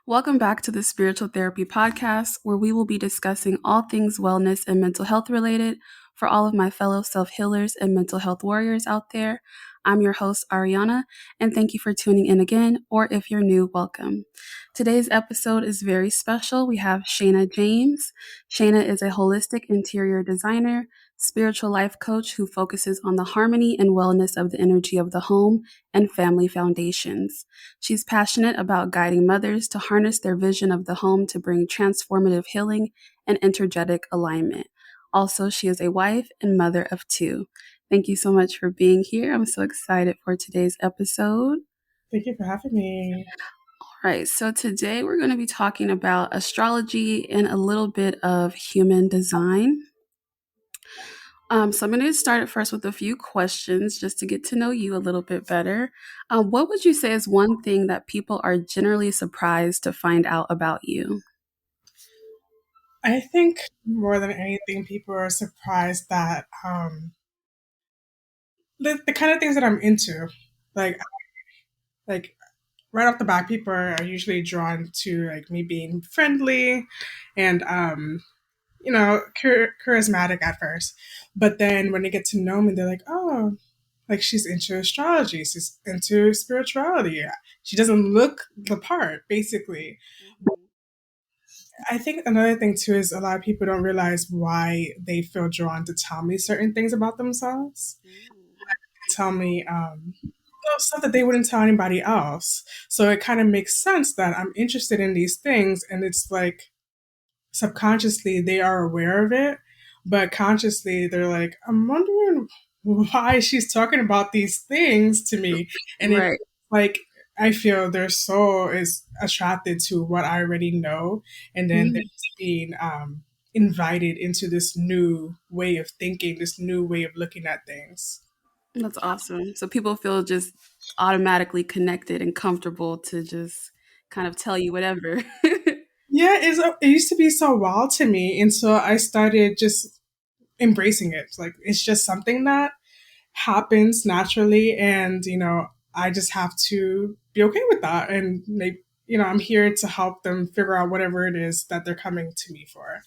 Welcome back to the Spiritual Therapy Podcast, where we will be discussing all things wellness and mental health related for all of my fellow self-healers and mental health warriors out there. I'm your host, Arrianna, and thank you for tuning in again, or if you're new, welcome. Today's episode is very special. We have Sheyna James. Sheyna is a holistic interior designer, spiritual life coach who focuses on the harmony and wellness of the energy of the home and family foundations. She's passionate about guiding mothers to harness their vision of the home to bring transformative healing and energetic alignment. Also, she is a wife and mother of two. Thank you so much for being here. I'm so excited for today's episode. Thank you for having me. All right, so today we're going to be talking about astrology and a little bit of human design. So I'm going to start first with a few questions just to get to know you a little bit better. What would you say is one thing that people are generally surprised to find out about you? I think more than anything, people are surprised that the kind of things that I'm into, like like right off the bat, people are usually drawn to like me being friendly and charismatic at first, but then when they get to know me, they're like, oh, like she's into astrology, she's into spirituality. She doesn't look the part, basically. I think another thing too is a lot of people don't realize why they feel drawn to tell me certain things about themselves. Tell me stuff that they wouldn't tell anybody else. So it kind of makes sense that I'm interested in these things, and it's like subconsciously they are aware of it, but consciously they're like, I'm wondering why she's talking about these things to me, and it's Right. like I feel their soul is attracted to what I already know, and then they're Mm, just being invited into this new way of thinking, this new way of looking at things. that's awesome. So people feel just automatically connected and comfortable to just kind of tell you whatever. Yeah, it used to be so wild to me, and so I started just embracing it. Like it's just something that happens naturally, and I just have to be okay with that, and maybe I'm here to help them figure out whatever it is that they're coming to me for.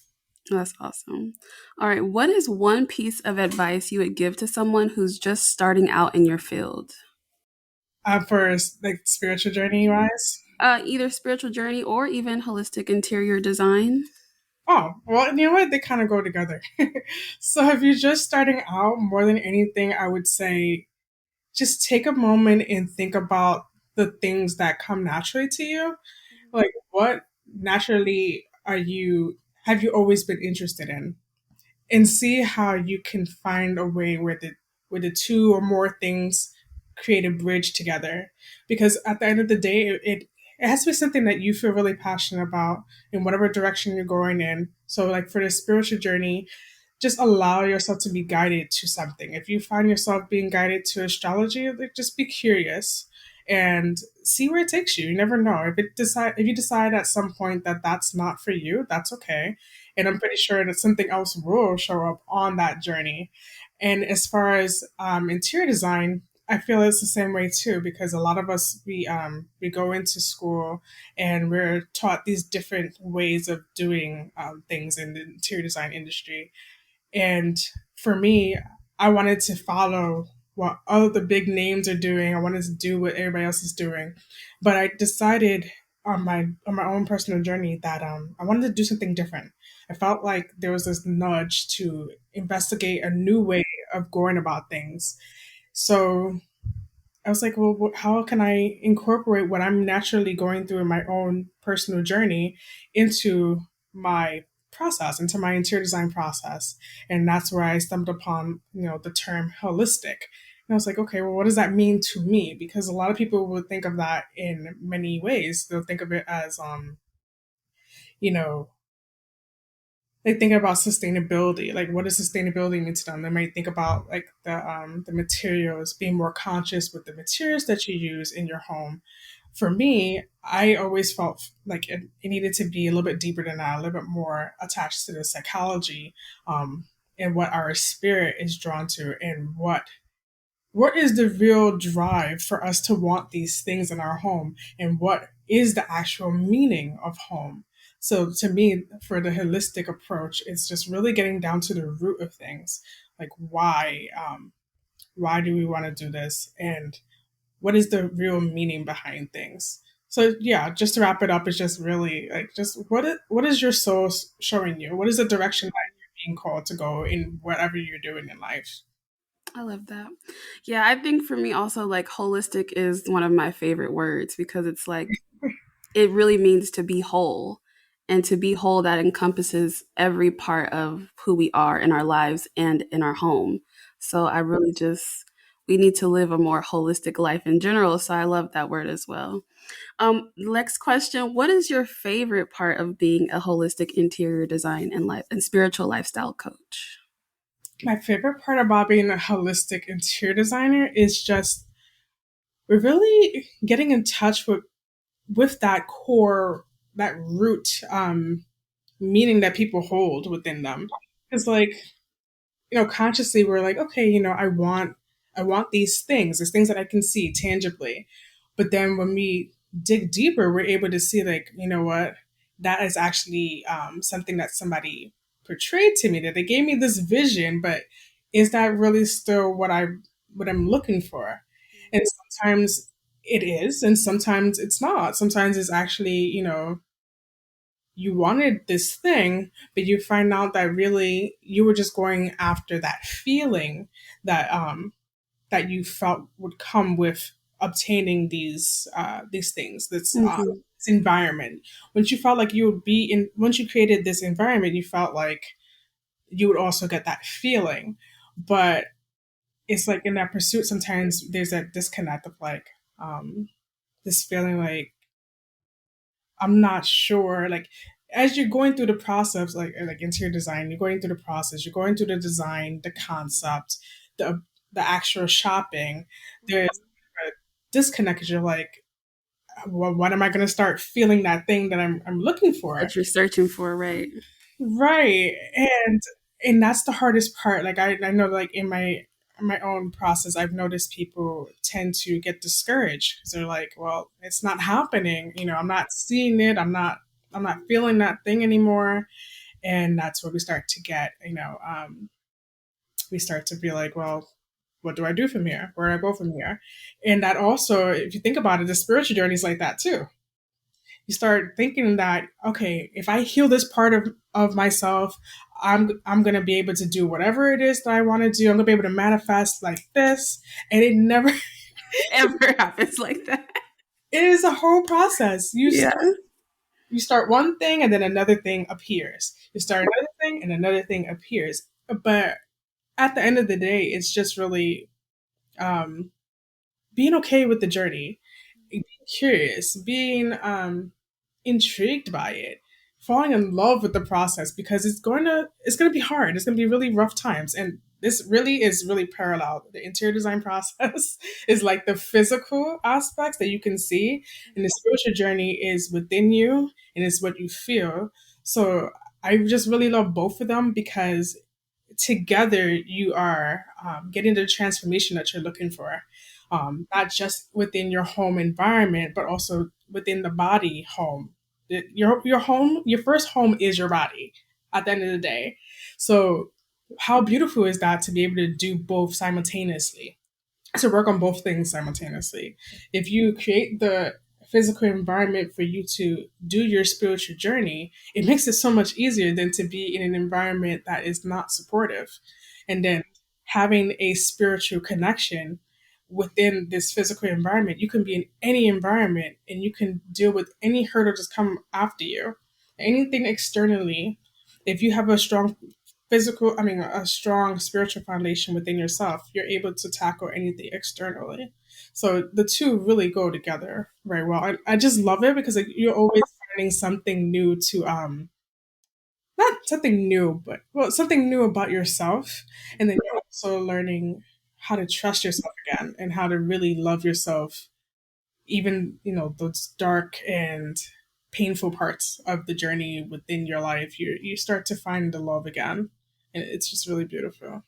That's awesome. All right. What is one piece of advice you would give to someone who's just starting out in your field? For like spiritual journey wise. Either spiritual journey or even holistic interior design. Oh, well, you know what? They kind of go together. So if you're just starting out, more than anything, I would say just take a moment and think about the things that come naturally to you. Like, what naturally have you always been interested in? And see how you can find a way where the two or more things create a bridge together. Because at the end of the day, it has to be something that you feel really passionate about in whatever direction you're going in. So like for the spiritual journey, just allow yourself to be guided to something. If you find yourself being guided to astrology, like just be curious and see where it takes you. You never know. If you decide at some point that that's not for you, that's okay. And I'm pretty sure that something else will show up on that journey. And as far as interior design, I feel it's the same way too, because a lot of us we go into school and we're taught these different ways of doing things in the interior design industry. And for me, I wanted to follow what all the big names are doing. I wanted to do what everybody else is doing. But I decided on my own personal journey that I wanted to do something different. I felt like there was this nudge to investigate a new way of going about things. So I was like, well, how can I incorporate what I'm naturally going through in my own personal journey into my process, into my interior design process? And that's where I stumbled upon, the term holistic. And I was like, okay, well, what does that mean to me? Because a lot of people would think of that in many ways. They'll think of it as, you know, they think about sustainability. Like, what does sustainability mean to them? They might think about like the materials, being more conscious with the materials that you use in your home. For me, I always felt like it needed to be a little bit deeper than that, a little bit more attached to the psychology, and what our spirit is drawn to, and what is the real drive for us to want these things in our home, and what is the actual meaning of home. So to me, for the holistic approach, it's just really getting down to the root of things, like why do we want to do this, and what is the real meaning behind things. So yeah, just to wrap it up, it's just really like just what is your soul showing you? What is the direction that you're being called to go in whatever you're doing in life? I love that. Yeah, I think for me also, like, holistic is one of my favorite words because it's like it really means to be whole. And to be whole, that encompasses every part of who we are in our lives and in our home. So I really just, we need to live a more holistic life in general. So I love that word as well. Next question. What is your favorite part of being a holistic interior design and life and spiritual lifestyle coach? My favorite part about being a holistic interior designer is just we're really getting in touch with that core, that root meaning that people hold within them. It's like, consciously we're like, okay, I want these things that I can see tangibly. But then when we dig deeper, we're able to see, like, you know what, that is actually something that somebody portrayed to me, that they gave me this vision, but is that really still what I'm looking for? And sometimes it is, and sometimes it's not. Sometimes it's actually, you wanted this thing, but you find out that really you were just going after that feeling that you felt would come with obtaining these things, Mhm. this environment. Once you felt like you would be in, once you created this environment, you felt like you would also get that feeling. But it's like in that pursuit, sometimes there's that disconnect of like this feeling like I'm not sure. Like as you're going through the process, like interior design, you're going through the process, you're going through the design, the concept, the actual shopping. There's a disconnect because you're like, well, when am I going to start feeling that thing that I'm looking for? That you're searching for, right? Right. And that's the hardest part. Like I know, like in my own process, I've noticed people tend to get discouraged because they're like, well, it's not happening. I'm not seeing it. I'm not feeling that thing anymore. And that's where we start to get, we start to be like, well, what do I do from here? Where do I go from here? And that also, if you think about it, the spiritual journey is like that too. You start thinking that, okay, if I heal this part of myself, I'm gonna be able to do whatever it is that I want to do. I'm gonna be able to manifest like this, and it never. Ever happens like that. It is a whole process. Yeah. You start one thing, and then another thing appears. You start another thing, and another thing appears. But at the end of the day, it's just really um, being okay with the journey, being curious, being intrigued by it, falling in love with the process, because it's gonna be hard. It's gonna be really rough times, and this really is really parallel. The interior design process is like the physical aspects that you can see, and the spiritual journey is within you and it's what you feel. So I just really love both of them because together you are getting the transformation that you're looking for, not just within your home environment but also within the body home. Your home, your first home is your body at the end of the day. So how beautiful is that to be able to do both simultaneously, to work on both things simultaneously. If you create the physical environment for you to do your spiritual journey, it makes it so much easier than to be in an environment that is not supportive. And then having a spiritual connection within this physical environment, you can be in any environment and you can deal with any hurdle that's come after you. Anything externally, if you have a strong a strong spiritual foundation within yourself, you're able to tackle anything externally. So the two really go together very well. I just love it because like you're always finding something new to not something new, but well, something new about yourself. And then you're also learning how to trust yourself again and how to really love yourself, even, those dark and painful parts of the journey within your life. You start to find the love again. And it's just really beautiful.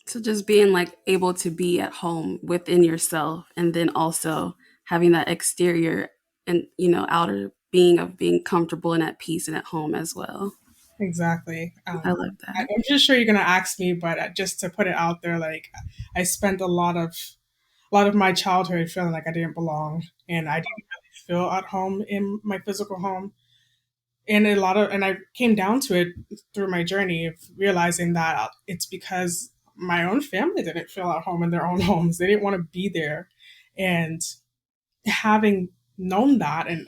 So just being like able to be at home within yourself and then also having that exterior and, you know, outer being of being comfortable and at peace and at home as well. Exactly. I love that. I'm just sure you're gonna ask me, but just to put it out there, like I spent a lot of my childhood feeling like I didn't belong, and I didn't really feel at home in my physical home. And I came down to it through my journey of realizing that it's because my own family didn't feel at home in their own homes. They didn't want to be there, and having known that and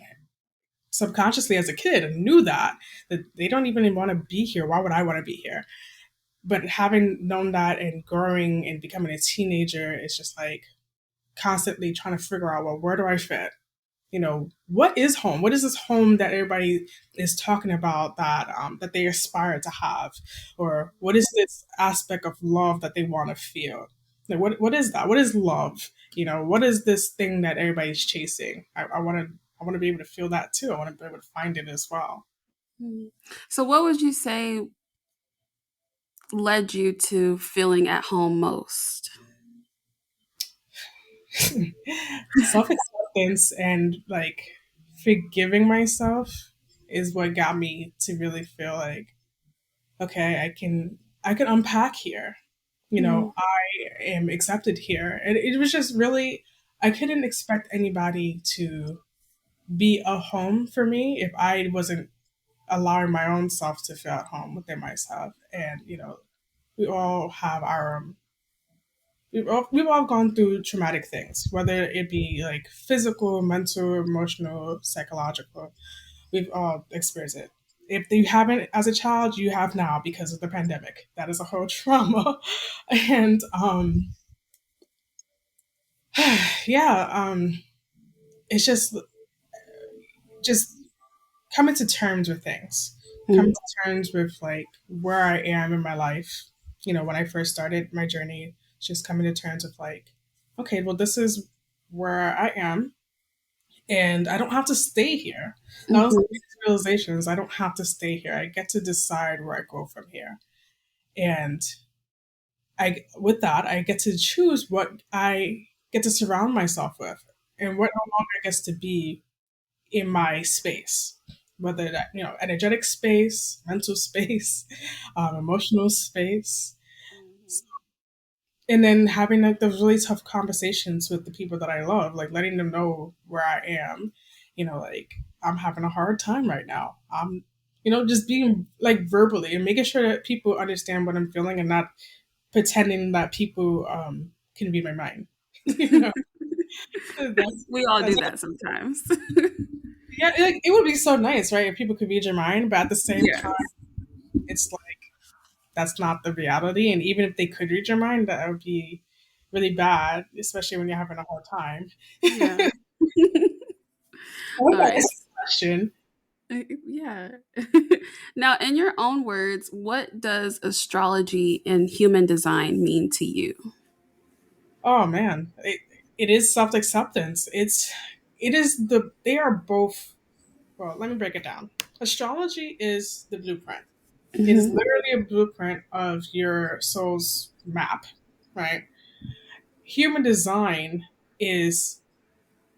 subconsciously as a kid and knew that they don't even want to be here. Why would I want to be here? But having known that and growing and becoming a teenager, it's just like constantly trying to figure out, well, where do I fit? You know, what is home? What is this home that everybody is talking about that they aspire to have, or what is this aspect of love that they want to feel? Like, what is that? What is love? You know, what is this thing that everybody's chasing? I want to be able to feel that too. I want to be able to find it as well. So, what would you say led you to feeling at home most? Self acceptance and like forgiving myself is what got me to really feel like, okay, I can unpack here. You know, Mm-hmm. I am accepted here. And it was just really, I couldn't expect anybody to be a home for me if I wasn't allowing my own self to feel at home within myself. And, you know, we all have our we've all gone through traumatic things, whether it be like physical, mental, emotional, psychological. We've all experienced it. If you haven't as a child, you have now because of the pandemic. That is a whole trauma. And yeah, it's just coming to terms with things, coming to terms with like where I am in my life. You know, when I first started my journey, just coming to terms with like, okay, well, this is where I am, and I don't have to stay here. That was the Mm-hmm. biggest realizations. I don't have to stay here. I get to decide where I go from here, and with that, I get to choose what I get to surround myself with, and what no longer gets to be in my space, whether that, you know, energetic space, mental space, emotional space. And then having like those really tough conversations with the people that I love, like letting them know where I am, you know, like I'm having a hard time right now. You know, just being like verbally and making sure that people understand what I'm feeling and not pretending that people can read my mind. You know, We all do that's that sometimes. yeah, it would be so nice, right? If people could read your mind, but at the same Yes. time, it's like that's not the reality. And even if they could read your mind, that would be really bad, especially when you're having a hard time. Yeah. What All about right. this question? Yeah. Now, in your own words, what does astrology and human design mean to you? Oh man, it is self acceptance. It is they are both. Well, let me break it down. Astrology is the blueprint. It is Mm-hmm. literally a blueprint of your soul's map, right? Human design is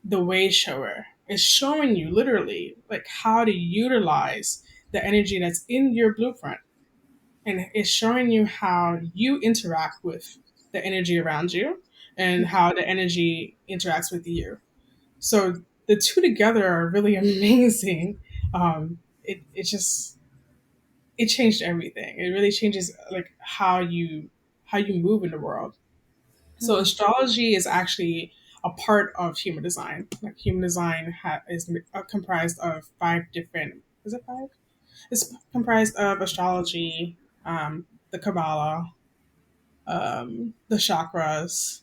the way shower. It's showing you literally like how to utilize the energy that's in your blueprint, and it's showing you how you interact with the energy around you and how the energy interacts with you. So the two together are really amazing. It just it changed everything. It really changes like how you move in the world. So astrology is actually a part of human design. Like human design is comprised of five different. Is it five? It's comprised of astrology, the Kabbalah, the chakras.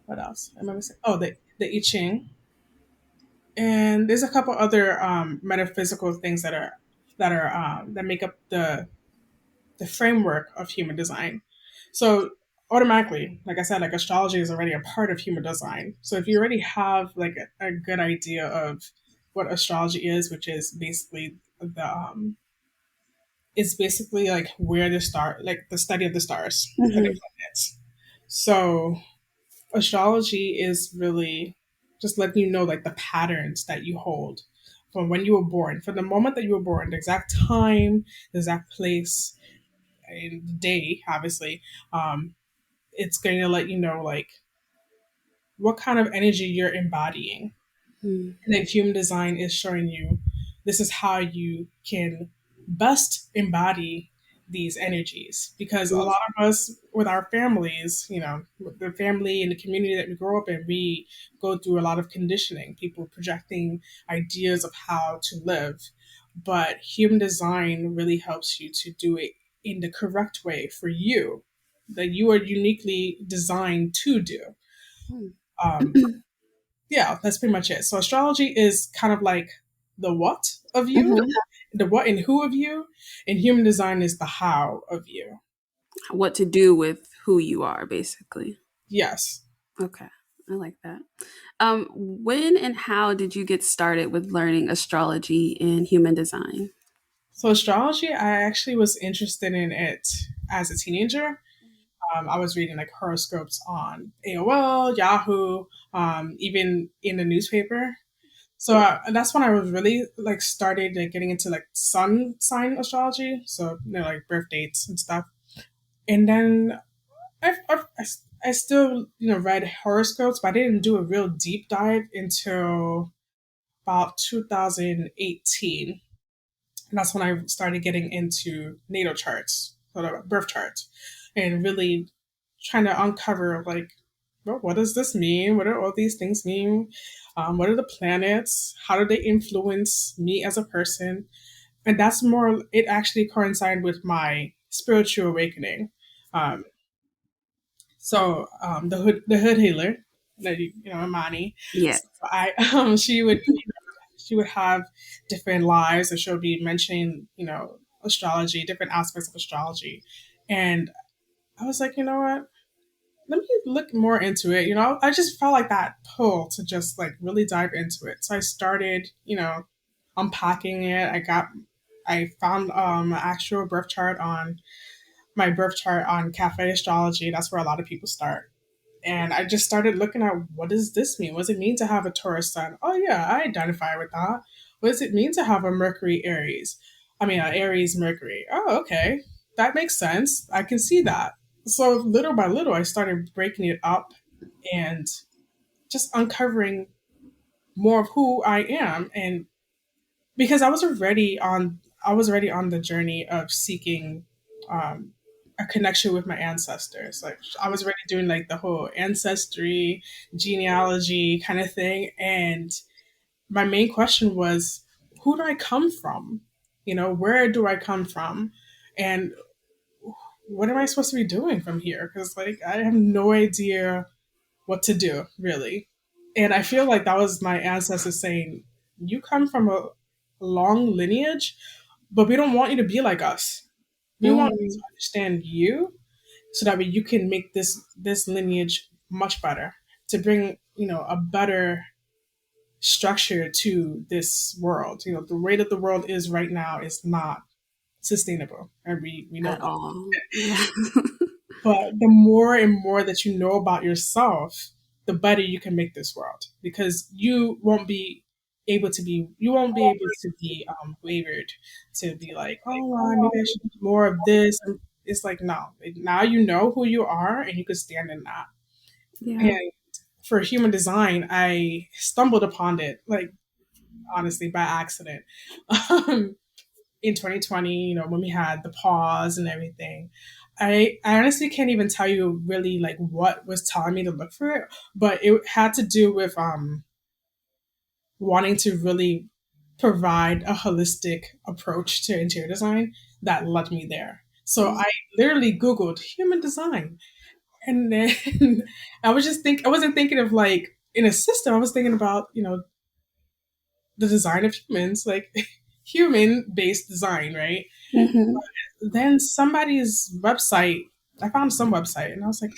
What else? Am I missing? Oh, the I Ching, and there's a couple other metaphysical things that make up the framework of human design. So automatically, like I said, like astrology is already a part of human design. So if you already have like a good idea of what astrology is, which is basically the it's basically like where the star like the study of the stars and the Mm-hmm. planets. So astrology is really just letting you know like the patterns that you hold from when you were born, from the moment that you were born, the exact time, the exact place, and the day, obviously. It's going to let you know like what kind of energy you're embodying. Mm. And then human design is showing you this is how you can best embody these energies. Because a lot of us with our families, with the family and the community that we grow up in, we go through a lot of conditioning, people projecting ideas of how to live. But human design really helps you to do it in the correct way for you, that you are uniquely designed to do. Um, yeah, that's pretty much it. So astrology is kind of like the what of you, Mhm. the what and who of you, and human design is the how of you. What to do with who you are, basically. Yes. Okay, I like that. When and how did you get started with learning astrology and human design? So astrology, I actually was interested in it as a teenager. I was reading like horoscopes on AOL, Yahoo, even in the newspaper. So that's when I was really like started like, getting into like sun sign astrology. So like birth dates and stuff. And then I still read horoscopes, but I didn't do a real deep dive until about 2018. And that's when I started getting into natal charts, sort of birth charts, and really trying to uncover like, well, what does this mean? What do all these things mean? What are the planets? How do they influence me as a person? And that's more. It actually coincided with my spiritual awakening. Um, the hood healer, Imani. Yes. So she would have different lives, and she'll be mentioning astrology, different aspects of astrology, and I was like, you know what? Let me look more into it. I just felt like that pull to just like really dive into it. So I started, unpacking it. I found an actual birth chart on my birth chart on Cafe Astrology. That's where a lot of people start. And I just started looking at what does this mean? What does it mean to have a Taurus sun? Oh yeah, I identify with that. What does it mean to have a Mercury Aries? I mean, Aries Mercury. Oh, okay, that makes sense. I can see that. So little by little, I started breaking it up and just uncovering more of who I am, and because I was already on the journey of seeking um, a connection with my ancestors. Like I was already doing like the whole ancestry, genealogy kind of thing, and my main question was, who do I come from? Where do I come from, and what am I supposed to be doing from here? Because like I have no idea what to do really, and I feel like that was my ancestors saying, "You come from a long lineage, but we don't want you to be like us. We want you to Mm. understand you so that way you can make this lineage much better, to bring a better structure to this world. The way that the world is right now is not sustainable, and we know At that. all. Yeah. But the more and more that you know about yourself, the better you can make this world, because you won't be able to be wavered, to be like, oh, maybe I should do more of this. And it's like, no, now you know who you are and you can stand in that. Yeah. And for human design, I stumbled upon it, like honestly by accident. Um, in 2020, when we had the pause and everything. I honestly can't even tell you really like what was telling me to look for it, but it had to do with wanting to really provide a holistic approach to interior design that led me there. So I literally Googled human design, and then I wasn't thinking of like in a system. I was thinking about the design of humans, like human based design, right? Mm-hmm. Then somebody's website, I found some website, and I was like,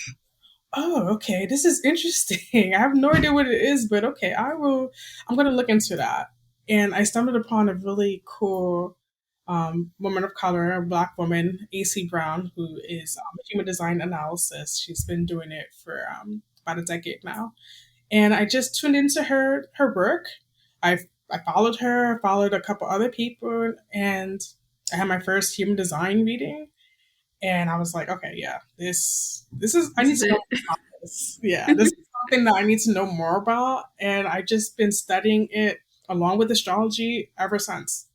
oh, okay, this is interesting. I have no idea what it is, but okay, I'm going to look into that. And I stumbled upon a really cool woman of color, a Black woman, Aycee Brown, who is human design analysis. She's been doing it for about a decade now. And I just tuned into her work. I followed her, followed a couple other people, and I had my first human design reading. And I was like, okay, yeah, this is I This need is to know it. more about this. Yeah, this is something that I need to know more about, and I just been studying it along with astrology ever since.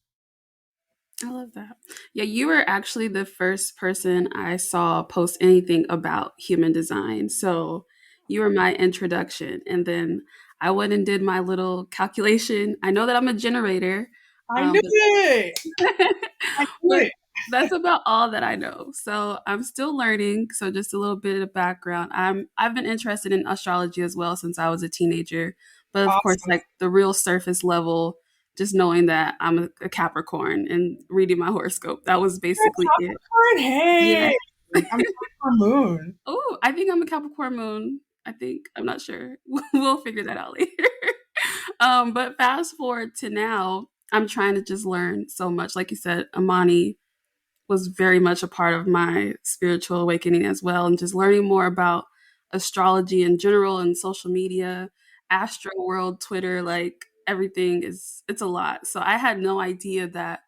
I love that. Yeah, you were actually the first person I saw post anything about human design. So you were my introduction. And then I went and did my little calculation. I know that I'm a generator, I knew but it. I knew but it. that's about all that I know. So I'm still learning. So just a little bit of background. I've been interested in astrology as well since I was a teenager. But of course, Awesome. like the real surface level, just knowing that I'm a Capricorn and reading my horoscope. That was You're a basically it. Capricorn. Yeah. Hey, I'm Capricorn Moon. Oh, I think I'm a Capricorn moon. I think I'm not sure. We'll figure that out later. But fast forward to now, I'm trying to just learn so much. Like you said, Amani was very much a part of my spiritual awakening as well, and just learning more about astrology in general and social media, astro world, Twitter, like everything is it's a lot. So I had no idea that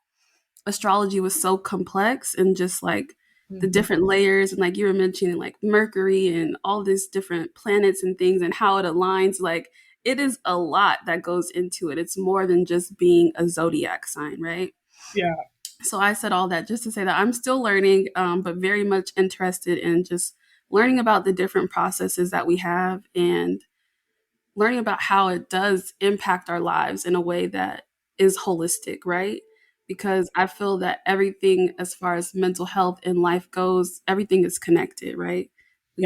astrology was so complex and just like the Mhm. different layers and like you were mentioning like Mercury and all these different planets and things and how it aligns like it is a lot that goes into it. It's more than just being a zodiac sign, right? Yeah. So I said all that just to say that I'm still learning, but very much interested in just learning about the different processes that we have and learning about how it does impact our lives in a way that is holistic, right? Because I feel that everything, as far as mental health and life goes, everything is connected, right?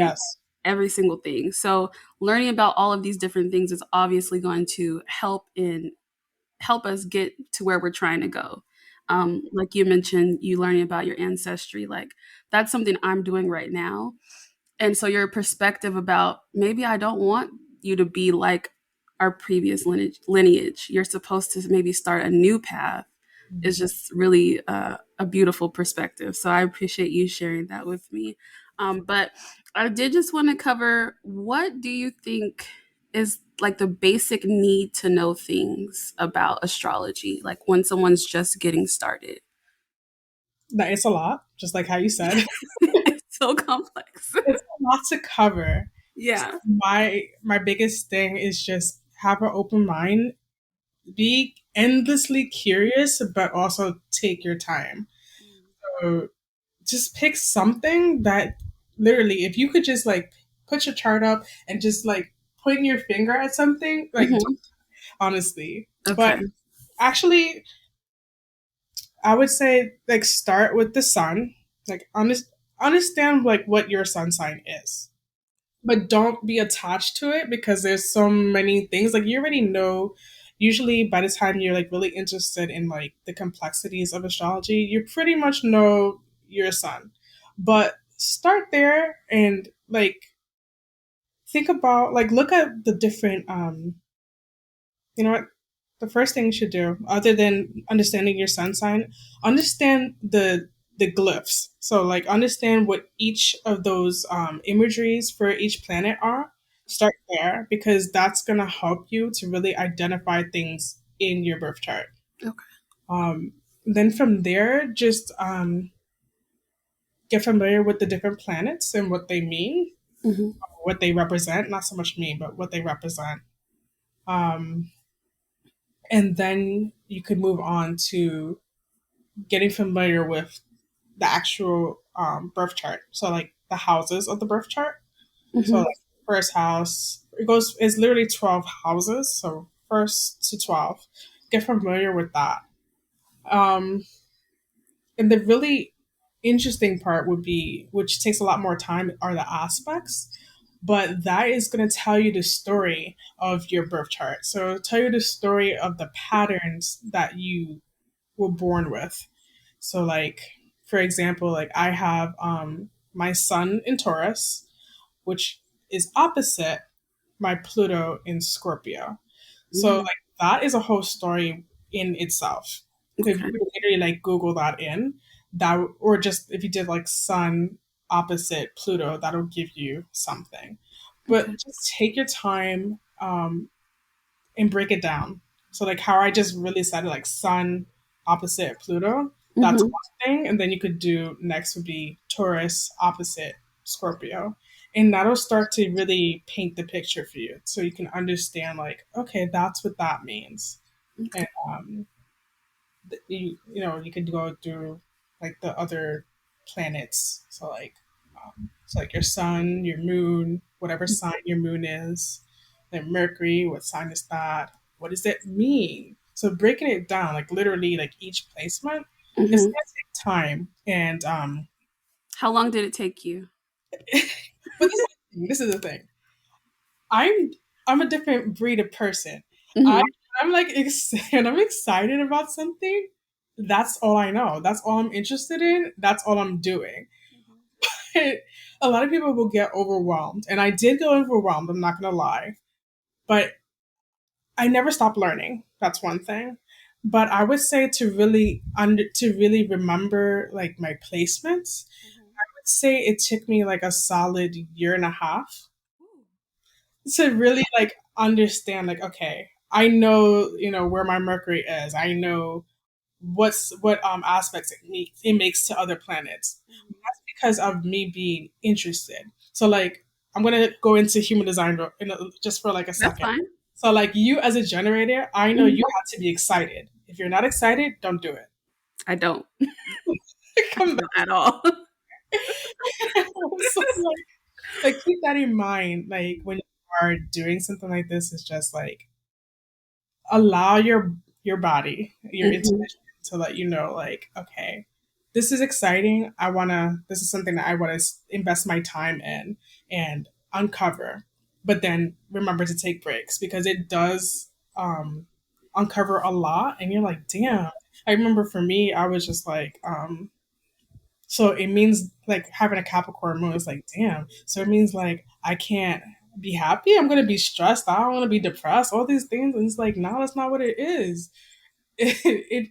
We Yes. every single thing. So learning about all of these different things is obviously going to help us get to where we're trying to go. Like you mentioned, you learning about your ancestry, like that's something I'm doing right now. And so your perspective about maybe I don't want you to be like our previous lineage. You're supposed to maybe start a new path is Mhm. just really a beautiful perspective. So I appreciate you sharing that with me. But I did just want to cover what do you think is like the basic need to know things about astrology, like when someone's just getting started? That it's a lot, just like how you said. It's so complex. It's a lot to cover. So Yeah. my biggest thing is just have an open mind, be endlessly curious, but also take your time. So just pick something that literally, if you could just like put your chart up and just like point your finger at something, like Hmm. honestly. But Okay. actually, I would say like start with the sun, like understand like what your sun sign is, but don't be attached to it because there's so many things like you already know. Usually by the time you're like really interested in like the complexities of astrology, you pretty much know your sun. But start there and like think about like look at the different you know what, the first thing you should do other than understanding your sun sign, understand the glyphs. So like understand what each of those imageries for each planet are. Start there because that's going to help you to really identify things in your birth chart. Okay. um, then from there just get familiar with the different planets and what they mean, Hmm. what they represent, not so much mean but what they represent. um, and then you could move on to getting familiar with the actual birth chart. So like the houses of the birth chart. So Hmm. like first house, it's literally 12 houses. So first to 12, get familiar with that. Um, and the really interesting part would be, which takes a lot more time, are the aspects. But that is going to tell you the story of your birth chart. So it'll tell you the story of the patterns that you were born with. So like for example, like I have my sun in Taurus, which is opposite my Pluto in Scorpio. So Hmm. like that is a whole story in itself. If Okay. you literally like Google that in that, or just if you did like sun opposite Pluto, that'll give you something. But Okay. just take your time, um, and break it down. So like how I just really said it, like Sun opposite Pluto, that's Mm-hmm. one thing. And then you could do next would be Taurus opposite Scorpio. And that'll start to really paint the picture for you. So you can understand like, okay, that's what that means. And you could go through like the other planets. So like your sun, your moon, whatever sign your moon is, then Mercury, what sign is that? What does it mean? So breaking it down, like literally, like each placement, it's Mm-hmm. gonna take time. And How long did it take you? but this is the thing. I'm I'm a different breed of person. I Mm-hmm. I'm like and I'm excited about something. That's all I know. That's all I'm interested in. That's all I'm doing. A lot of people will get overwhelmed, and I did get overwhelmed. I'm not gonna lie, but I never stopped learning. That's one thing. But I would say to really remember like my placements, I would say it took me like a solid year and a half to really like understand like okay, I know, where my Mercury is. I know what aspects it makes to other planets. That's because of me being interested. So like I'm gonna go into human design just for like a That's second. fine. So like you as a generator, I know Mhm. you have to be excited. If you're not excited, don't do it. I don't. I Come don't at all. back. So like keep that in mind. Like when you are doing something like this, it's just like allow your body, your Mm-hmm. intuition to let you know like okay, this is exciting. This is something that I want to invest my time in and uncover. But then remember to take breaks because it does uncover a lot and you're like, damn. I remember for me, I was just like, so it means like having a Capricorn moon is like, damn. So it means like I can't be happy. I'm gonna be stressed. I don't want to be depressed. All these things, and it's like, no, that's not what it is. It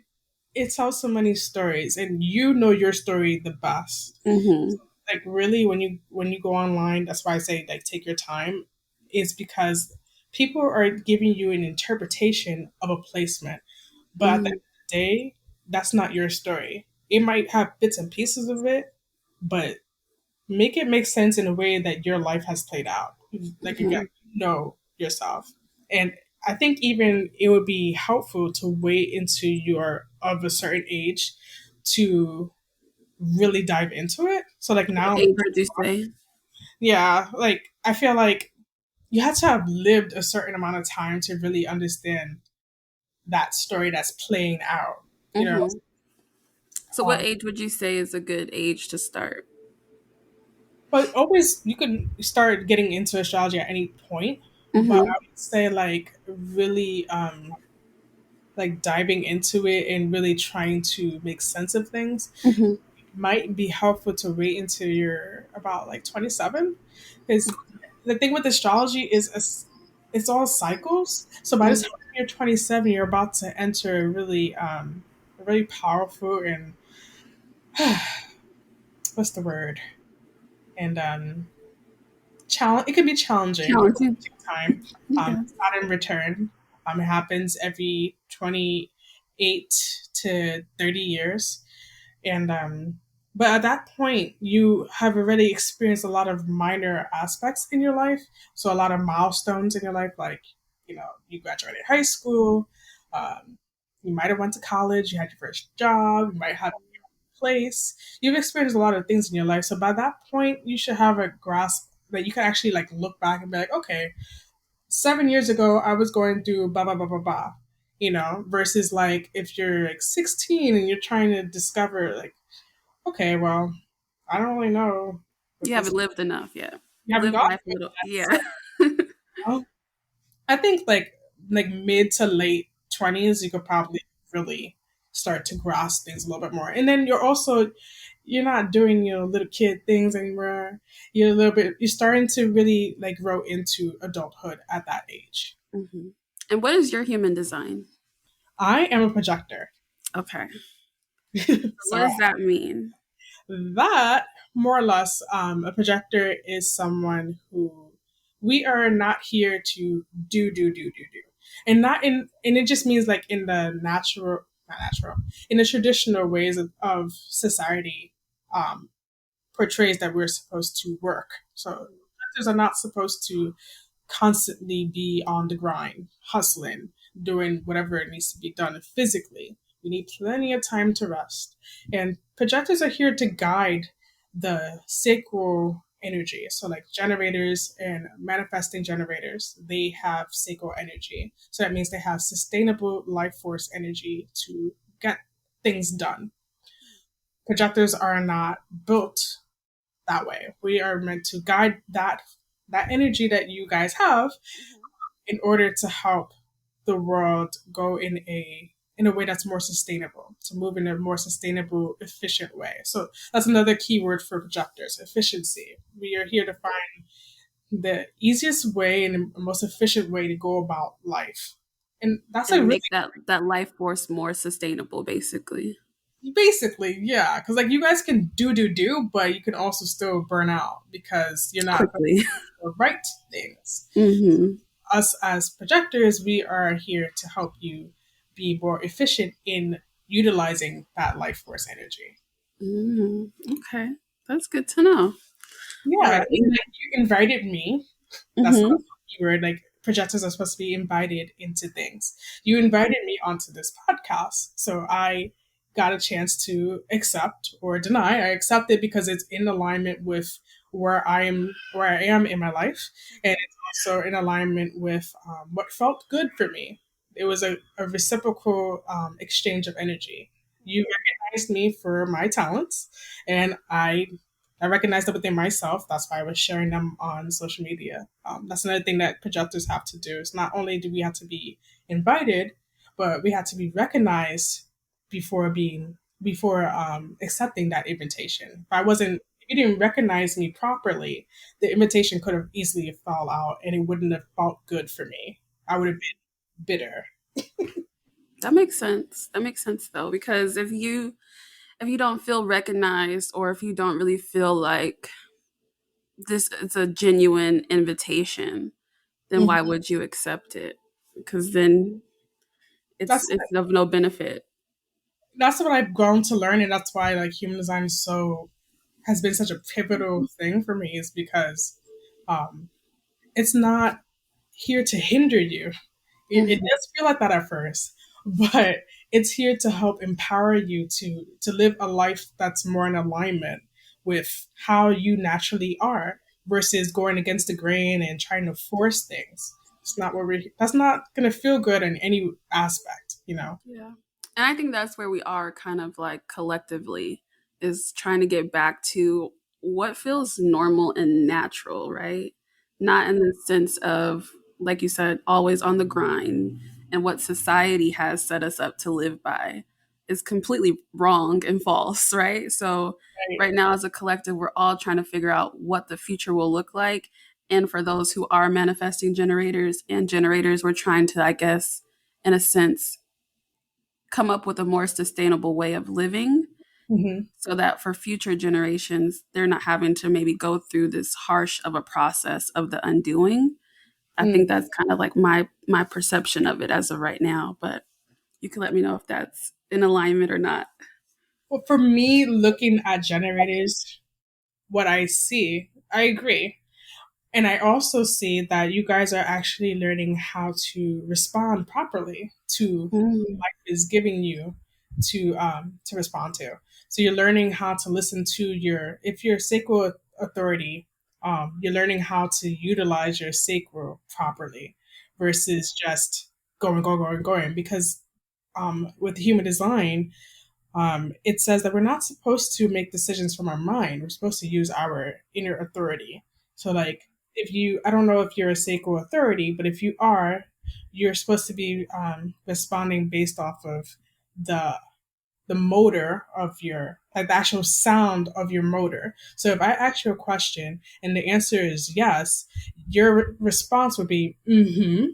it tells so many stories, and you know your story the best. Mm-hmm. Like really, when you go online, that's why I say like take your time. Is because people are giving you an interpretation of a placement, but at the Mm-hmm. end of the day, that's not your story. It might have bits and pieces of it, but make it make sense in a way that your life has played out. Like again, Mm-hmm. you know yourself. And I think even it would be helpful to wait until you're of a certain age to really dive into it. So like What now, age would you say? yeah, like I feel like you have to have lived a certain amount of time to really understand that story that's playing out. You know, Mm-hmm. So, what um, age would you say is a good age to start? but always you can start getting into astrology at any point. But Mm-hmm. I would say like really like diving into it and really trying to make sense of things Mm-hmm. might be helpful to wait until you're about like 27 because the thing with astrology is it's all cycles. So by the time you're 27, you're about to enter a really powerful and what's the word? And challenge. It can be challenging, a Challenging. challenging time. Yeah. Saturn return. It happens every 28 to 30 years, and but at that point, you have already experienced a lot of minor aspects in your life. So a lot of milestones in your life, like you graduated high school. Um, you might have went to college. You had your first job. You might have place. You've experienced a lot of things in your life. So by that point, you should have a grasp that you can actually like look back and be like, okay, 7 years ago, I was going through blah, blah, blah, blah, blah, versus like if you're like 16 and you're trying to discover like, okay, well, I don't really know what You this, haven't lived enough yet. you haven't Live got life a it little. yet. Yeah. So I think like mid to late 20s, you could probably really start to grasp things a little bit more. And then you're not doing little kid things anymore. You're starting to really like grow into adulthood at that age. Mm-hmm. And what is your human design? I am a projector. Okay. What So does that mean? that more or less, a projector is someone who we are not here to do. And it just means like in the natural, not natural, in the traditional ways of society, um, portrays that we're supposed to work. So doctors are not supposed to constantly be on the grind, hustling, doing whatever it needs to be done physically. We need plenty of time to rest. And projectors are here to guide the sacral energy. So, like generators and manifesting generators, they have sacral energy. So, that means they have sustainable life force energy to get things done. Projectors are not built that way. We are meant to guide that energy that you guys have in order to help the world go in a way that's more sustainable, to move in a more sustainable, efficient way. So that's another key word for projectors: efficiency. We are here to find the easiest way and the most efficient way to go about life. And that's like And really make that life force more sustainable, basically. basically, yeah. Because like you guys can do, but you can also still burn out because you're not doing Quickly. the right things. Mm-hmm. Us as projectors, we are here to help you be more efficient in utilizing that life force energy. Okay. That's good to know. All Yeah, right. and like you invited me. That's Mm-hmm. not the keyword. Like projectors are supposed to be invited into things. You invited me onto this podcast, so I got a chance to accept or deny. I accepted because it's in alignment with where I am in my life, and it's also in alignment with what felt good for me. It was a reciprocal exchange of energy. You recognized me for my talents, and I recognized it within myself. That's why I was sharing them on social media. That's another thing that projectors have to do. Is not only do we have to be invited, but we have to be recognized before accepting that invitation. If you didn't recognize me properly, the invitation could have easily fell out, and it wouldn't have felt good for me. I would have been bitter. That makes sense. That makes sense though, because if you don't feel recognized, or if you don't really feel like this is a genuine invitation, then Mhm. why would you accept it? Because then That's it's of no benefit. that's what I've grown to learn, and that's why like human design has been such a pivotal thing for me, is because um, it's not here to hinder you. It Mhm. does feel like that at first, but it's here to help empower you to live a life that's more in alignment with how you naturally are versus going against the grain and trying to force things. It's not what we. That's not going to feel good in any aspect, you know. Yeah. And I think that's where we are kind of like collectively, is trying to get back to what feels normal and natural, right? Not in the sense of, like you said, always on the grind and what society has set us up to live by is completely wrong and false, right? So, Right. right now, as a collective, we're all trying to figure out what the future will look like. And for those who are manifesting generators and generators, we're trying to, I guess, in a sense, come up with a more sustainable way of living Hmm. so that for future generations they're not having to maybe go through this harsh of a process of the undoing. I think that's kind of like my perception of it as of right now, but you can let me know if that's in alignment or not. Well, for me, looking at generators, what I see, I agree. And I also see that you guys are actually learning how to respond properly to Mm. life is giving you to respond to. So you're learning how to listen to if you're sacral authority, you're learning how to utilize your sacral properly versus just going. Because with human design, it says that we're not supposed to make decisions from our mind. We're supposed to use our inner authority. So, like, if you, I don't know if you're a sacral authority, but if you are, you're supposed to be responding based off of the the motor of like the actual sound of your motor. So if I ask you a question and the answer is yes, your response would be mm-hmm.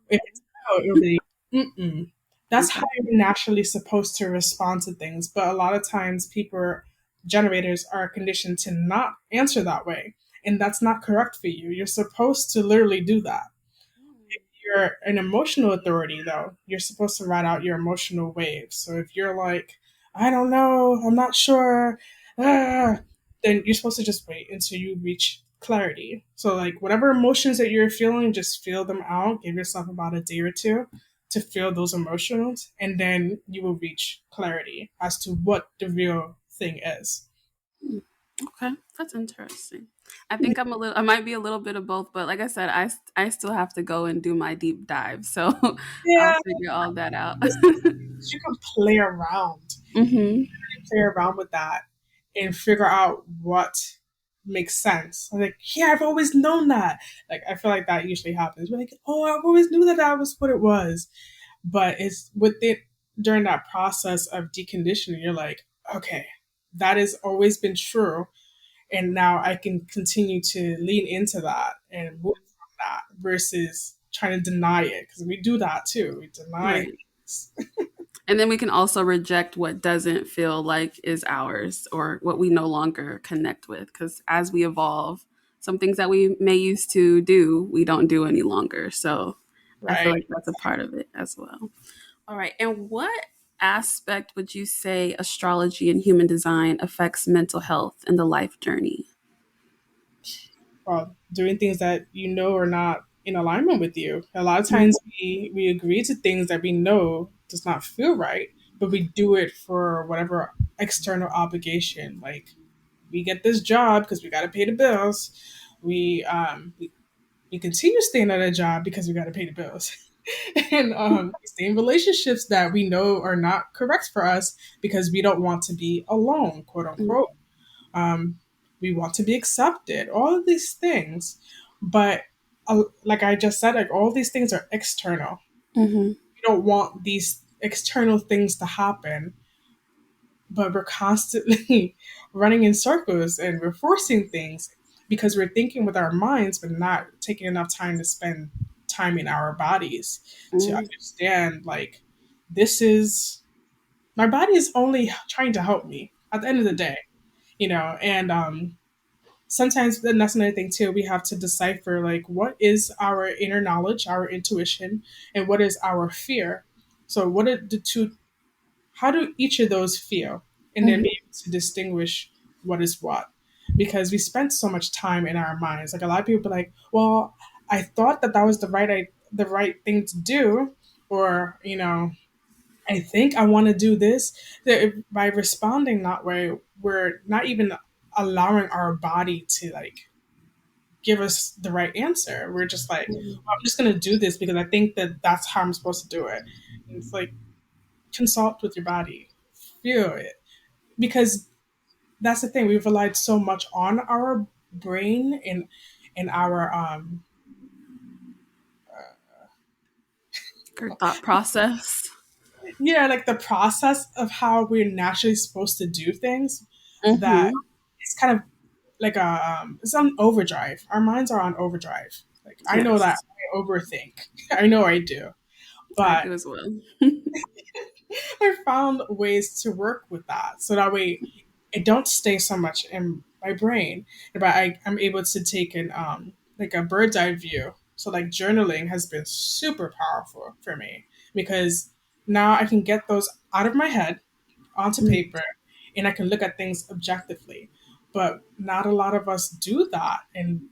If it's no, it'll be mm-mm. That's how Okay. you're naturally supposed to respond to things. But a lot of times, generators are conditioned to not answer that way. And that's not correct for you. You're supposed to literally do that. You're an emotional authority, though. You're supposed to ride out your emotional waves. So if you're like, I don't know, I'm not sure, ah, then you're supposed to just wait until you reach clarity. So, like, whatever emotions that you're feeling, just feel them out. Give yourself about a day or two to feel those emotions, and then you will reach clarity as to what the real thing is. Okay, that's interesting. I think I might be a little bit of both, but like I said, I still have to go and do my deep dive, so I'll Yeah, figure all that out. you can play around. Hmm. Play around with that and figure out what makes sense. I'm like, yeah, I've always known that. Like, I feel like that usually happens. We're like, oh, I've always knew that that was what it was. But it's with it during that process of deconditioning, you're like, okay, that has always been true. And now I can continue to lean into that and move from that versus trying to deny it. Because we do that too. We deny Right. things. And then we can also reject what doesn't feel like is ours or what we no longer connect with. Because as we evolve, some things that we may used to do, we don't do any longer. So I feel Right. like that's a part of it as well. All right. And what aspect would you say astrology and human design affects mental health and the life journey? Doing things that you know are not in alignment with you. A lot of Mhm. times we agree to things that we know does not feel right, but we do it for whatever external obligation. Like, we get this job because we got to pay the bills. We continue staying at a job because we got to pay the bills. And we stay in relationships that we know are not correct for us because we don't want to be alone, quote unquote. Um, we want to be accepted, all of these things. But like I just said, like, all these things are external. Mm-hmm. We don't want these external things to happen, but we're constantly running in circles and we're forcing things because we're thinking with our minds, but not taking enough time to spend time in our bodies to Mm-hmm. understand, like, this is my body is only trying to help me at the end of the day, and sometimes then that's another thing too. We have to decipher, like, what is our inner knowledge, our intuition, and what is our fear. So what are the two, how do each of those feel, and then be able to distinguish what is what, because we spent so much time in our minds. Like, a lot of people be like, well, I thought that that was the right thing to do, or I think I want to do this. That by responding that way, we're not even allowing our body to, like, give us the right answer. We're just like, well, I'm just gonna do this because I think that that's how I'm supposed to do it. And it's like, consult with your body, feel it, because that's the thing. We've relied so much on our brain and our Your thought process. yeah, like the process of how we're naturally supposed to do things, that Mm-hmm. it's kind of like it's on overdrive. Our minds are on overdrive. Like, I know that Yes, I overthink. I know I do, I but do as well. I found ways to work with that so that way it don't stay so much in my brain, but I'm able to take an like a bird's eye view. So, like, journaling has been super powerful for me because now I can get those out of my head onto paper and I can look at things objectively. But not a lot of us do that. And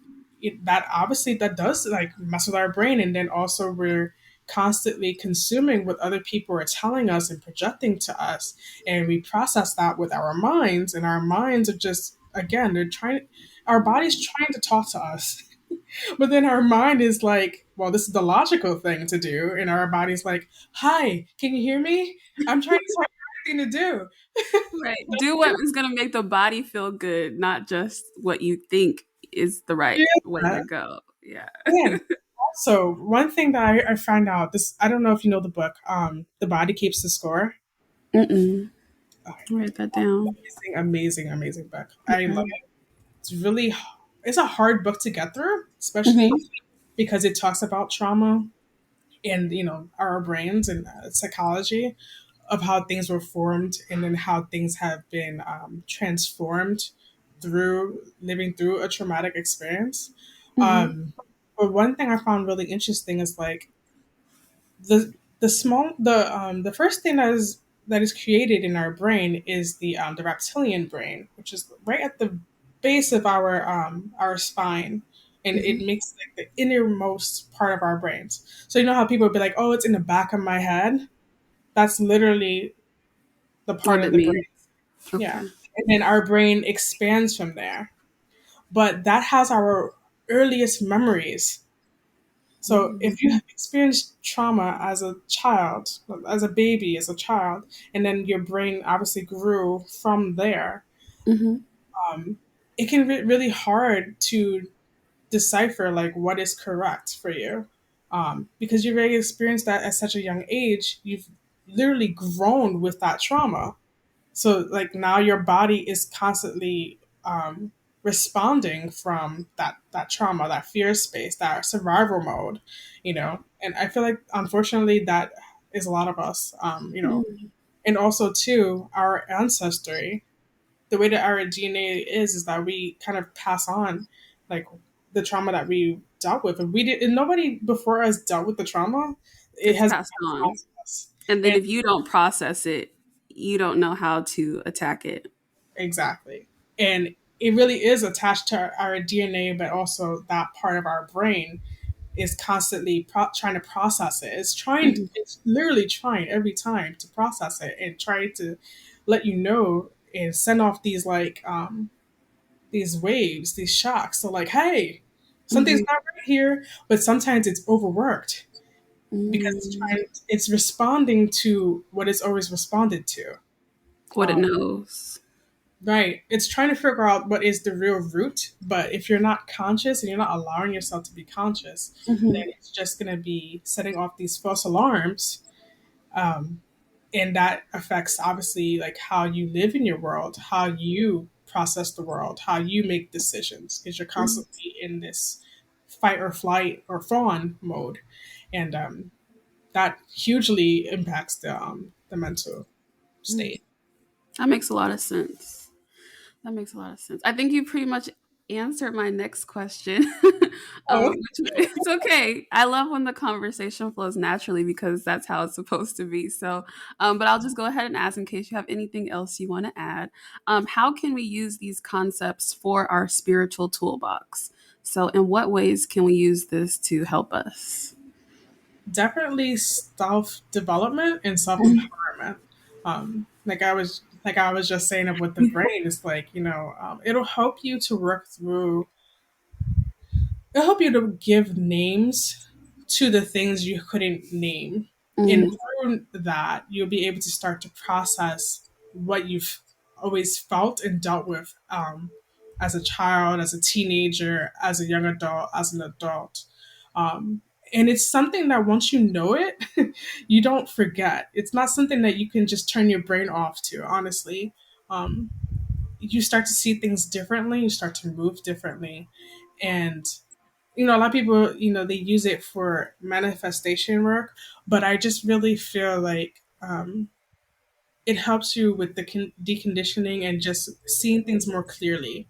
that obviously that does, like, mess with our brain. And then also we're constantly consuming what other people are telling us and projecting to us. And we process that with our minds. And our minds are just, again, our body's trying to talk to us. But then our mind is like, well, this is the logical thing to do. And our body's like, hi, can you hear me? I'm trying to tell you everything to do. Right. Do what is going to make the body feel good, not just what you think is the right way Yeah. to go. Yeah. And also, one thing that I found out, this, I don't know if you know the book, The Body Keeps the Score. Mm-mm. Okay. Write that down. Amazing, amazing, amazing book. I love Okay. it. It's really, it's a hard book to get through, especially Mm-hmm. because it talks about trauma and, our brains and psychology of how things were formed and then how things have been transformed through living through a traumatic experience. Mm-hmm. But one thing I found really interesting is like the first thing that is created in our brain is the reptilian brain, which is right at the base of our spine, and Mm-hmm. it makes like the innermost part of our brains. So you know how people would be like, "Oh, it's in the back of my head." That's literally the part What of it the brain. means. Yeah, Okay. and then our brain expands from there. But that has our earliest memories. So Mm-hmm. if you have experienced trauma as a child, as a baby, as a child, and then your brain obviously grew from there, Mm-hmm. it can be really hard to decipher like what is correct for you, because you've already experienced that at such a young age. You've literally grown with that trauma. So like now your body is constantly responding from that trauma, that fear space, that survival mode, And I feel like unfortunately that is a lot of us, and also too our ancestry. The way that our DNA is that we kind of pass on like the trauma that we dealt with, and we did, and nobody before us dealt with the trauma. It It's has been passed passed on on. to us. And then if you don't process it, you don't know how to attack it. Exactly. And it really is attached to our DNA, but also that part of our brain is constantly trying to process it. Mm-hmm. It's literally trying every time to process it and try to let you know and send off these waves, these shocks. So like, hey, something's Mm-hmm. not right here, but sometimes it's overworked because Mm-hmm. it's responding to what it's always responded to. What it knows. Right. It's trying to figure out what is the real root, but if you're not conscious and you're not allowing yourself to be conscious, then Mm-hmm. it's just going to be setting off these false alarms. Um, and that affects obviously like how you live in your world, how you process the world, how you make decisions, because you're Mm-hmm. constantly in this fight or flight or fawn mode. And that hugely impacts the mental state. That makes a lot of sense. That makes a lot of sense. I think you pretty much answered my next question. Oh, It's okay. I love when the conversation flows naturally because that's how it's supposed to be. So, but I'll just go ahead and ask in case you have anything else you want to add. How can we use these concepts for our spiritual toolbox? So, in what ways can we use this to help us? definitely self development and self empowerment. Like I was just saying with the brain, it's like it'll help you to work through. It'll help you to give names to the things you couldn't name, and Mm, through that, you'll be able to start to process what you've always felt and dealt with, as a child, as a teenager, as a young adult, as an adult. Um, and it's something that once you know it, you don't forget. It's not something that you can just turn your brain off to, honestly. Um, you start to see things differently, you start to move differently. And, a lot of people, they use it for manifestation work, but I just really feel like it helps you with the deconditioning and just seeing things more clearly.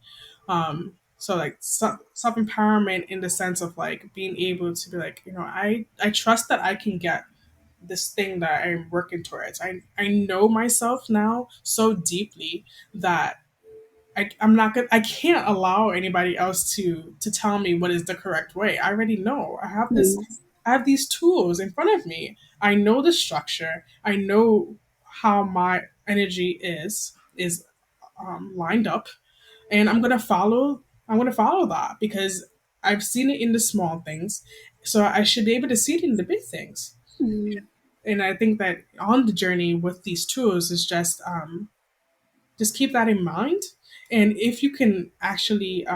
So like self empowerment in the sense of like being able to be like, I trust that I can get this thing that I'm working towards. I know myself now so deeply that I'm not gonna. I can't allow anybody else to tell me what is the correct way. I already know. I have this. mm, I have these tools in front of me. I know the structure. I know how my energy is lined up, and I'm gonna follow. I'm gonna follow that because I've seen it in the small things, so I should be able to see it in the big things. mm. And I think that on the journey with these tools is just keep that in mind. And if you can actually,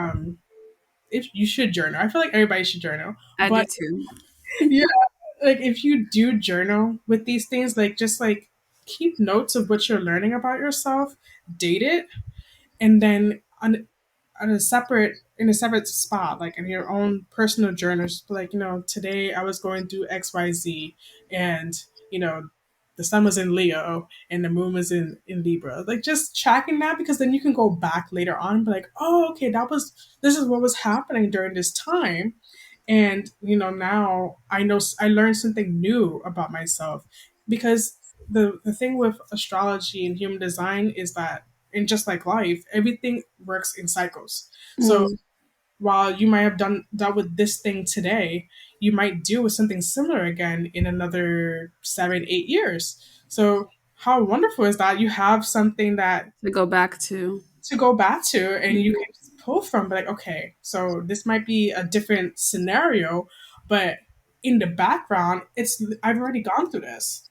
if you should journal, I feel like everybody should journal. I do But too. yeah, like if you do journal with these things, like just like keep notes of what you're learning about yourself, date it, and then on a separate in a separate spot, like in your own personal journals, like today I was going through XYZ, and you know the sun was in Leo and the moon was in Libra. Like just tracking that, because then you can go back later on and be like, oh, okay, this is what was happening during this time. And now I learned something new about myself, because the thing with astrology and human design is that, and just like life, everything works in cycles. So Mm. while you might have dealt with this thing today, you might deal with something similar again in another 7, 8 years. So how wonderful is that? You have something that To go back to. to go back to, and you Mhm. can just pull from. Like, okay, so this might be a different scenario, but in the background, it's I've already gone through this.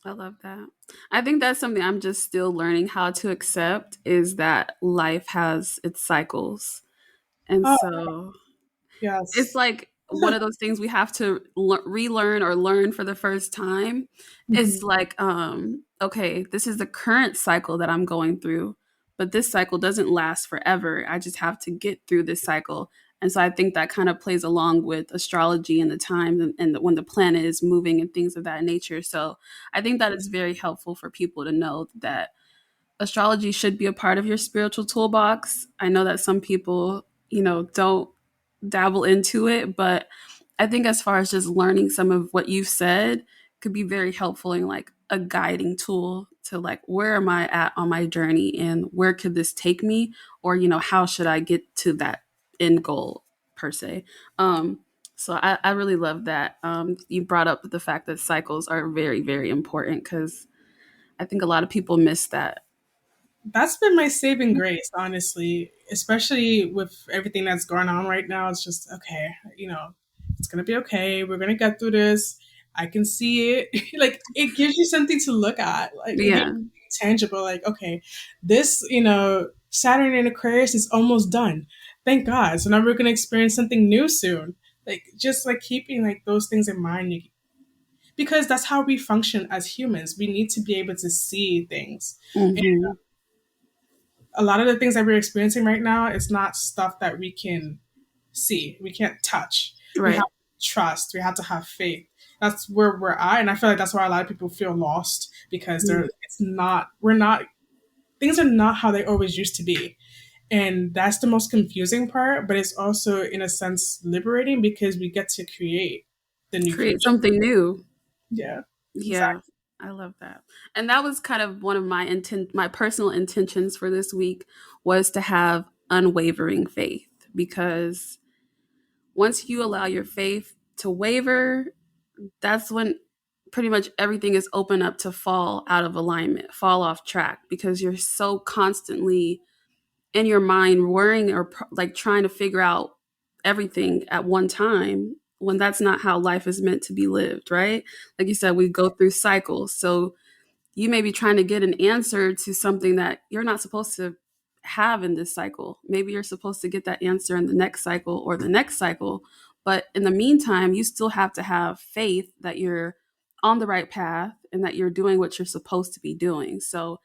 I love that. I think that's something I'm just still learning how to accept, is that life has its cycles. And Oh, so it's yes. like one of those things we have to relearn or learn for the first time. Mhm. It's like, okay, this is the current cycle that I'm going through, but this cycle doesn't last forever. I just have to get through this cycle. And so I think that kind of plays along with astrology and the times, and when the planet is moving and things of that nature. So I think that it's very helpful for people to know that astrology should be a part of your spiritual toolbox. I know that some people, don't dabble into it, but I think as far as just learning some of what you've said could be very helpful in like a guiding tool to like, where am I at on my journey and where could this take me, or how should I get to that end goal per se. So I really love that you brought up the fact that cycles are very, very important, because I think a lot of people miss that. That's been my saving grace, honestly, especially with everything that's going on right now. It's just, okay, it's going to be okay. We're going to get through this. I can see it. Like, it gives you something to look at. Like, it gives Yeah. you tangible, like, okay, this, Saturn in Aquarius is almost done. Thank God. So now we're going to experience something new soon. Like, just like keeping like those things in mind, because that's how we function as humans. We need to be able to see things. Hmm. A lot of the things that we're experiencing right now is not stuff that we can see. We can't touch. We have Right. to trust. We have to have faith. That's where we're at, and I feel like that's why a lot of people feel lost, because Mm. it's not. We're not. Things are not how they always used to be, and that's the most confusing part. But it's also, in a sense, liberating, because we get to create the new Create future. something new. Yeah, Yeah. exactly. I love that. And that was kind of one of my personal intentions for this week, was to have unwavering faith, because once you allow your faith to waver, that's when pretty much everything is open up to fall out of alignment, fall off track, because you're so constantly in your mind worrying or like trying to figure out everything at one time, when that's not how life is meant to be lived, right? Like you said, we go through cycles. So you may be trying to get an answer to something that you're not supposed to have in this cycle. Maybe you're supposed to get that answer in the next cycle or the next cycle. But in the meantime, you still have to have faith that you're on the right path and that you're doing what you're supposed to be doing. So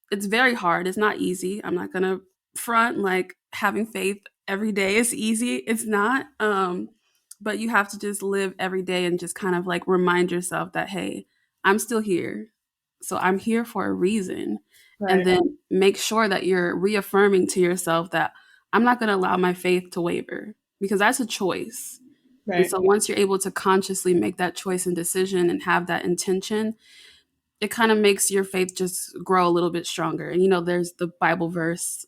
it's very hard. It's not easy. I'm not going to front like having faith every day is easy. It's not. But you have to just live every day and just kind of like remind yourself that, hey, I'm still here. So I'm here for a reason. And Right. then make sure that you're reaffirming to yourself that I'm not going to allow my faith to waver, because that's a choice. And Right. so once you're able to consciously make that choice and decision and have that intention, it kind of makes your faith just grow a little bit stronger. And there's the Bible verse,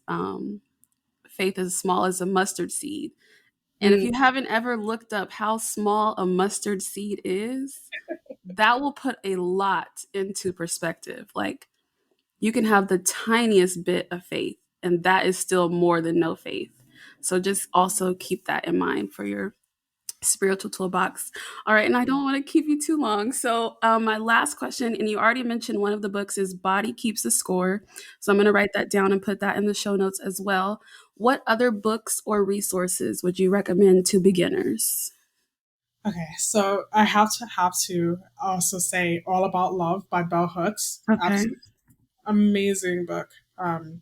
faith as small as a mustard seed. And if Mm, you haven't ever looked up how small a mustard seed is, that will put a lot into perspective. Like, you can have the tiniest bit of faith, and that is still more than no faith. So just also keep that in mind for your spiritual toolbox. All right, and I don't want to keep you too long. So, my last question, and you already mentioned one of the books is Body Keeps the Score. So, I'm going to write that down and put that in the show notes as well. What other books or resources would you recommend to beginners? okay, so I have to also say All About Love by Bell Hooks. Okay. Absolutely amazing book, on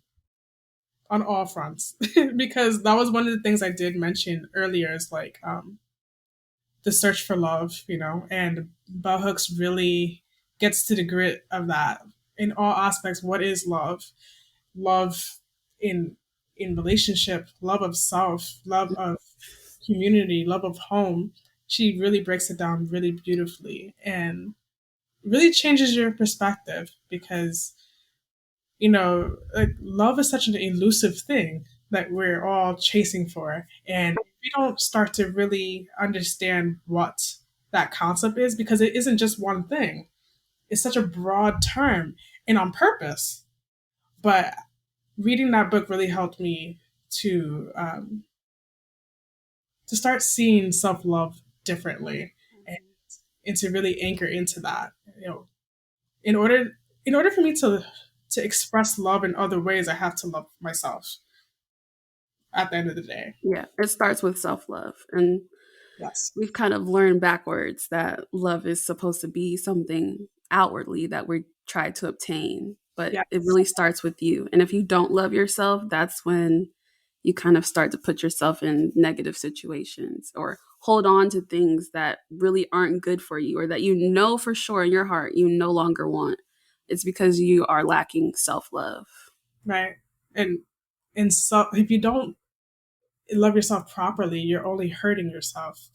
all fronts. Because that was one of the things I did mention earlier, is like, the search for love, and Bell Hooks really gets to the grit of that in all aspects. What is love? Love in relationship, love of self, love of community, love of home. She really breaks it down really beautifully and really changes your perspective because like love is such an elusive thing that we're all chasing for. And we don't start to really understand what that concept is because it isn't just one thing. It's such a broad term and on purpose. But reading that book really helped me to start seeing self love differently and to really anchor into that. In order for me to express love in other ways, I have to love myself at the end of the day. Yeah, it starts with self-love. And Yes. we've kind of learned backwards that love is supposed to be something outwardly that we try to obtain, but it Yes. really starts with you. And if you don't love yourself, that's when you kind of start to put yourself in negative situations or hold on to things that really aren't good for you or that you know for sure in your heart you no longer want. It's because you are lacking self-love. Right. And so if you don't love yourself properly, you're only hurting yourself.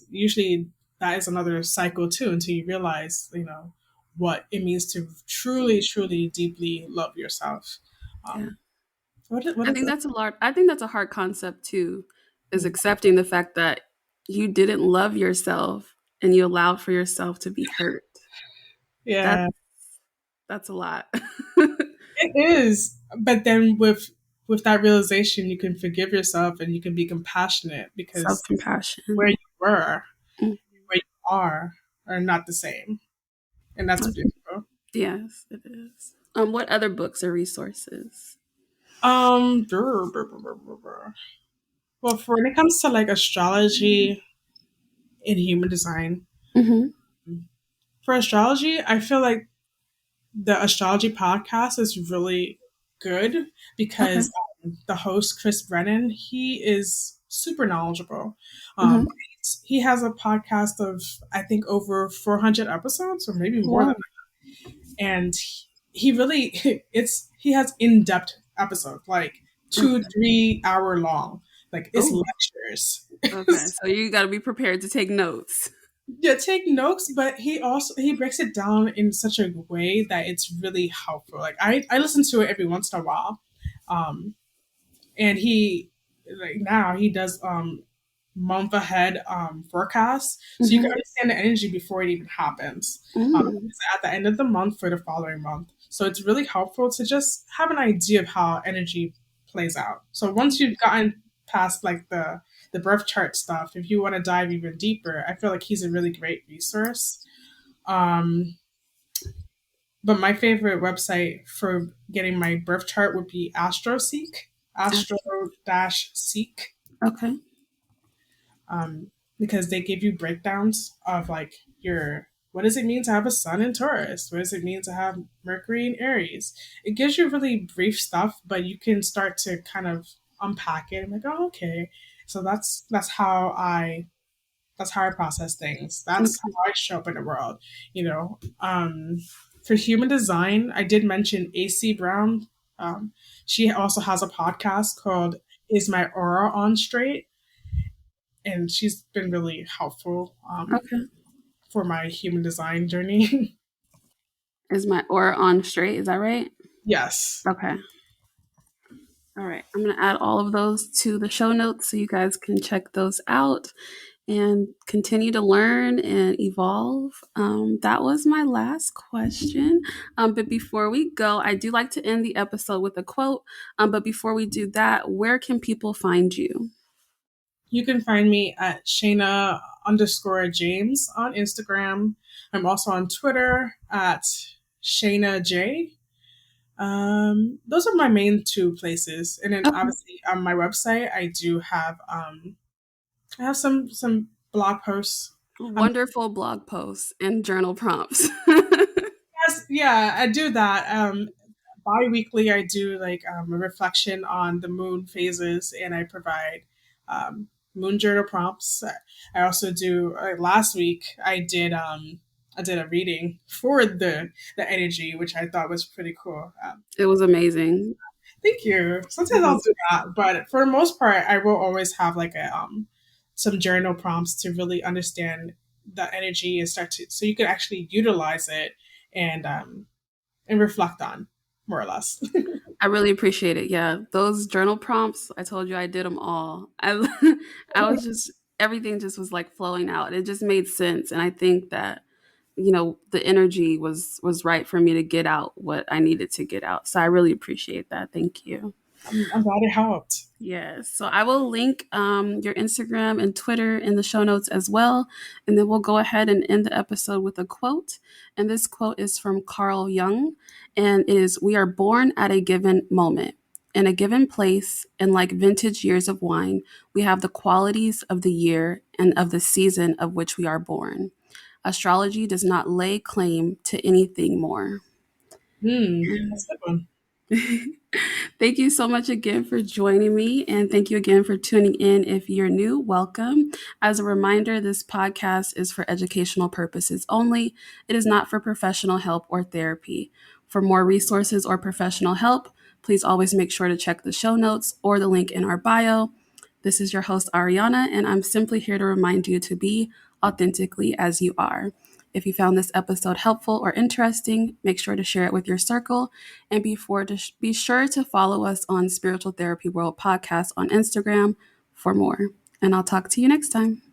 Usually that is another cycle too until you realize, what it means to truly, truly, deeply love yourself. Yeah. Um, what I is think it? that's a lot. I think that's a hard concept too, is accepting the fact that you didn't love yourself and you allowed for yourself to be hurt. That's Yeah, that's a lot. it is. But then with that realization, you can forgive yourself and you can be compassionate because where Self-compassion. you were, Mm. where you are not the same, and that's beautiful. Yes, it is. What other books or resources? Brr, brr, brr, brr, brr, brr. Well, for when it comes to like astrology and human design, Mm-hmm. for astrology, I feel like the astrology podcast is really good Okay. because the host Chris Brennan, he is super knowledgeable. Mm-hmm. Um, he has a podcast of I think over 400 episodes or maybe more than Wow. that, and he really he has in depth episodes like Okay. 2-3 hour long, like it's Oh. lectures. Okay. So you got to be prepared to take notes. Yeah, take notes, but he breaks it down in such a way that it's really helpful. Like I listen to it every once in a while, um, and he like now he does month ahead forecasts, so you can Mm-hmm. understand the energy before it even happens. Mm. It's at the end of the month for the following month, so it's really helpful to just have an idea of how energy plays out. So once you've gotten past like the birth chart stuff, if you want to dive even deeper, I feel like he's a really great resource. Um, but my favorite website for getting my birth chart would be AstroSeek, Astro-Seek, Okay. because they give you breakdowns of like your what does it mean to have a sun in Taurus? What does it mean to have Mercury in Aries? It gives you really brief stuff, but you can start to kind of unpack it. I'm like, oh, okay. So that's how I process things. That's Okay. how I show up in the world. For human design, I did mention Aycee Brown. She also has a podcast called "Is My Aura on Straight?" and she's been really helpful Okay. for my human design journey. Is my aura on straight? Is that right? Yes. Okay. All right. I'm going to add all of those to the show notes so you guys can check those out and continue to learn and evolve. That was my last question. But before we go, I do like to end the episode with a quote. But before we do that, where can people find you? You can find me at Sheyna_James on Instagram. I'm also on Twitter at Sheyna J. Those are my main two places, and then Okay. obviously on my website, I have some blog posts. Wonderful blog posts and journal prompts. Yes, yeah, I do that. Bi-weekly, I do like a reflection on the moon phases, and I provide moon journal prompts. I also do. Last week, I did. I did a reading for the energy, which I thought was pretty cool. It was amazing. Thank you. Sometimes I'll do that, but for the most part, I will always have like a some journal prompts to really understand the energy and start to so you can actually utilize it and reflect on more or less. I really appreciate it. Yeah, those journal prompts, I told you I did them all. I was just everything just was like flowing out. It just made sense, and I think that the energy was right for me to get out what I needed to get out. So I really appreciate that. Thank you. I'm glad it helped. Yes. So I will link your Instagram and Twitter in the show notes as well. And then we'll go ahead and end the episode with a quote. And this quote is from Carl Jung. And it is, "We are born at a given moment, in a given place, and like vintage years of wine, we have the qualities of the year and of the season of which we are born. Astrology does not lay claim to anything more." That's a good one. Thank you so much again for joining me. And thank you again for tuning in. If you're new, welcome. As a reminder, this podcast is for educational purposes only. It is not for professional help or therapy. For more resources or professional help, please always make sure to check the show notes or the link in our bio. This is your host, Arrianna, and I'm simply here to remind you to be authentically as you are. If you found this episode helpful or interesting, make sure to share it with your circle, and be sure to follow us on Spiritual Therapy World Podcast on Instagram for more. And I'll talk to you next time.